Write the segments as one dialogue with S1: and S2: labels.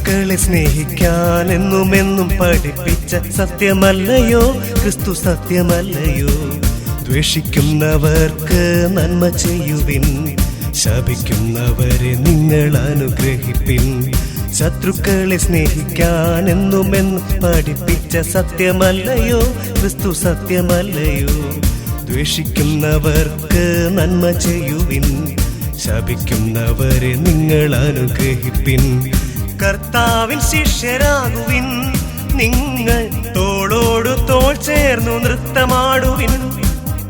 S1: ശത്രുക്കളെ സ്നേഹിക്കാൻ എന്നുമെന്നും പഠിപ്പിച്ച സത്യമല്ലയോ ക്രിസ്തു, സത്യമല്ലയോ? ദ്വേഷിക്കുന്നവർക്ക് നന്മ ചെയ്യുവിൻ, ശപിക്കുന്നവരെ നിങ്ങൾ അനുഗ്രഹിപ്പിൻ. ശത്രുക്കളെ സ്നേഹിക്കാൻ എന്നുമെന്നും പഠിപ്പിച്ച സത്യമല്ലയോ ക്രിസ്തു, സത്യമല്ലയോ? ദ്വേഷിക്കുന്നവർക്ക് നന്മ ചെയ്യുവിൻ, ശപിക്കുന്നവരെ നിങ്ങൾ അനുഗ്രഹിപ്പിൻ. കർത്താവിൻ ശിഷ്യരാകുവിൻ, നിങ്ങൾ തോളോടു തോൾ ചേർന്നു നൃത്തമാടുവിൻ.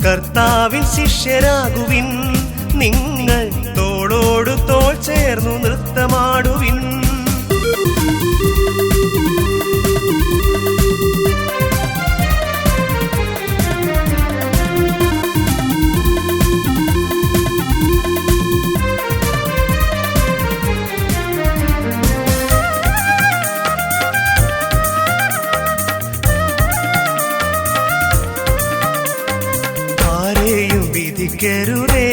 S1: കർത്താവിൻ ശിഷ്യരാകുവിൻ, നിങ്ങൾ തോളോടു തോൾ ചേർന്നു നൃത്തമാടുവിൻ. ആരെയും വിധിക്കരുതേ,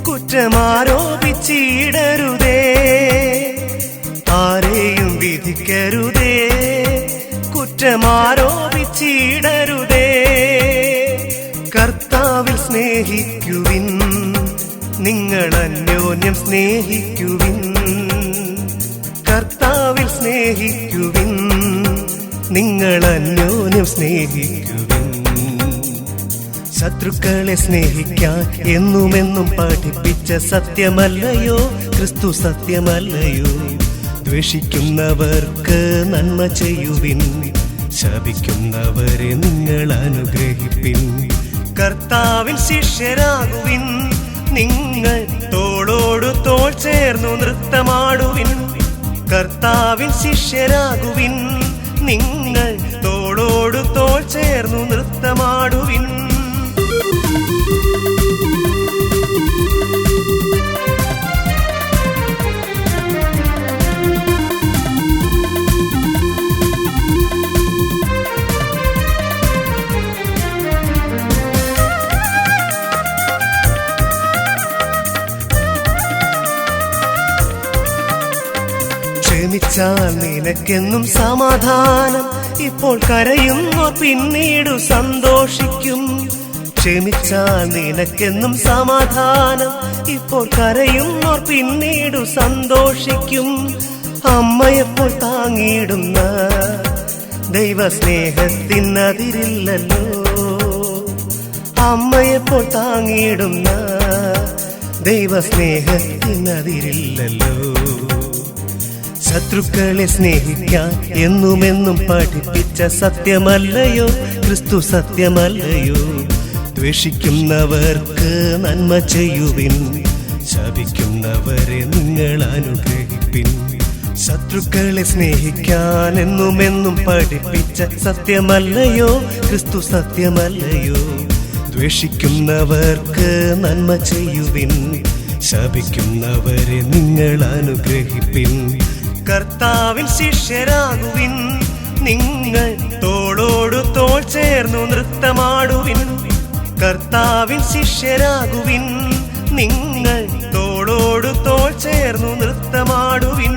S1: കുറ്റമാരോപിച്ചിടരുതേ. ആരെയും വിധിക്കരുതേ, കുറ്റമാരോപിച്ചിടരുതേ. കർത്താവിൽ സ്നേഹിക്കുവിൻ, നിങ്ങൾ അന്യോന്യം സ്നേഹിക്കുവിൻ. കർത്താവിൽ സ്നേഹിക്കുവിൻ, നിങ്ങൾ അന്യോന്യം സ്നേഹിക്കുവിൻ. ശത്രുക്കളെ സ്നേഹിക്കാൻ എന്നുമെന്നും പഠിപ്പിച്ച സത്യമല്ലയോ ക്രിസ്തു, സത്യമല്ലയോ? ദ്വേഷിക്കുന്നവർക്ക് നന്മ ചെയ്യുവിൻ, ശപിക്കുന്നവരെ നിങ്ങൾ അനുഗ്രഹിപ്പിൻ. കർത്താവിൻ ശിഷ്യരാകുവിൻ, നിങ്ങൾ തോളോടു തോൾ ചേർന്നു നൃത്തമാടുവിൻ. കർത്താവിൻ ശിഷ്യരാകുവിൻ, നിങ്ങൾ തോളോടു തോൾ ചേർന്നു നൃത്തമാടുവിൻ. ക്ഷമിച്ചാൽ നിനക്കെന്നും സമാധാനം, ഇപ്പോൾ കരയുന്നോർ പിന്നീടു സന്തോഷിക്കും. ക്ഷമിച്ചാൽ നിനക്കെന്നും സമാധാനം, ഇപ്പോൾ കരയുന്നോർ പിന്നീടു സന്തോഷിക്കും. അമ്മയെപ്പോൾ താങ്ങിയിടുന്ന ദൈവസ്നേഹത്തിനതിരില്ലല്ലോ. അമ്മയെപ്പോൾ താങ്ങിയിടുന്ന ദൈവസ്നേഹത്തിനതിരില്ലല്ലോ. ശത്രുക്കളെ സ്നേഹിക്കാൻ എന്നുമെന്നും പഠിപ്പിച്ച സത്യമല്ലയോ ക്രിസ്തു, സത്യമല്ലയോ? ദ്വേഷിക്കുന്നവർക്ക് നന്മ ചെയ്യുവിൻ, ശപിക്കുന്നവരെ നിങ്ങൾ അനുഗ്രഹിപ്പിൻ. ശത്രുക്കളെ സ്നേഹിക്കാൻ എന്നുമെന്നും പഠിപ്പിച്ച സത്യമല്ലയോ ക്രിസ്തു, സത്യമല്ലയോ? ദ്വേഷിക്കുന്നവർക്ക് നന്മ ചെയ്യുവിൻ, ശപിക്കുന്നവരെ നിങ്ങൾ അനുഗ്രഹിപ്പിൻ. കർത്താവിൻ ശിഷ്യരാകുവിൻ, നിങ്ങൾ തോളോടു തോൾ ചേർന്നു നൃത്തമാടുവിൻ. കർത്താവിൻ ശിഷ്യരാകുവിൻ, നിങ്ങൾ തോളോടു തോൾ ചേർന്നു നൃത്തമാടുവിൻ.